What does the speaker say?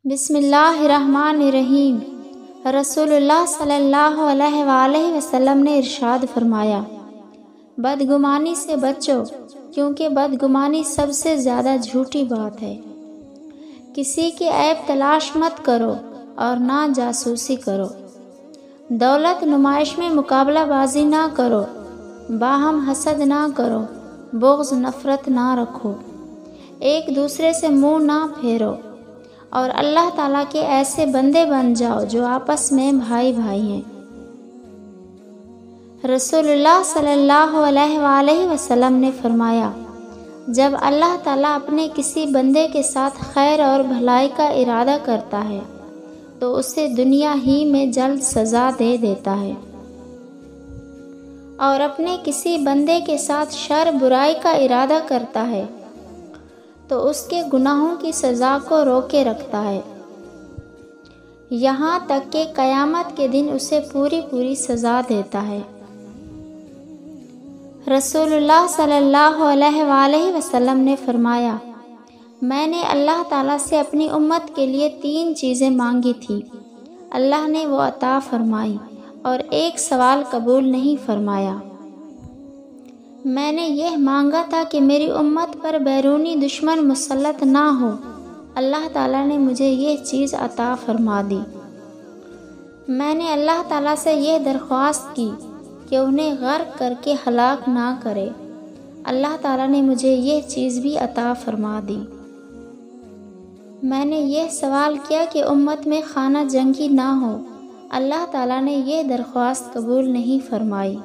بسم اللہ الرحمن الرحیم۔ رسول اللہ صلی اللہ علیہ وآلہ وسلم نے ارشاد فرمایا، بدگمانی سے بچو کیونکہ بدگمانی سب سے زیادہ جھوٹی بات ہے۔ کسی کے عیب تلاش مت کرو اور نہ جاسوسی کرو۔ دولت نمائش میں مقابلہ بازی نہ کرو۔ باہم حسد نہ کرو۔ بغض نفرت نہ رکھو۔ ایک دوسرے سے منہ نہ پھیرو، اور اللہ تعالیٰ کے ایسے بندے بن جاؤ جو آپس میں بھائی بھائی ہیں۔ رسول اللہ صلی اللہ علیہ وآلہ وسلم نے فرمایا، جب اللہ تعالیٰ اپنے کسی بندے کے ساتھ خیر اور بھلائی کا ارادہ کرتا ہے تو اسے دنیا ہی میں جلد سزا دے دیتا ہے، اور اپنے کسی بندے کے ساتھ شر برائی کا ارادہ کرتا ہے تو اس کے گناہوں کی سزا کو روکے رکھتا ہے، یہاں تک کہ قیامت کے دن اسے پوری سزا دیتا ہے۔ رسول اللہ صلی اللہ علیہ وآلہ وسلم نے فرمایا، میں نے اللہ تعالیٰ سے اپنی امت کے لیے 3 چیزیں مانگی تھی، اللہ نے وہ عطا فرمائی اور ایک سوال قبول نہیں فرمایا۔ میں نے یہ مانگا تھا کہ میری امت پر بیرونی دشمن مسلط نہ ہو، اللہ تعالیٰ نے مجھے یہ چیز عطا فرما دی۔ میں نے اللہ تعالیٰ سے یہ درخواست کی کہ انہیں غرق کر کے ہلاک نہ کرے، اللہ تعالیٰ نے مجھے یہ چیز بھی عطا فرما دی۔ میں نے یہ سوال کیا کہ امت میں خانہ جنگی نہ ہو، اللہ تعالیٰ نے یہ درخواست قبول نہیں فرمائی۔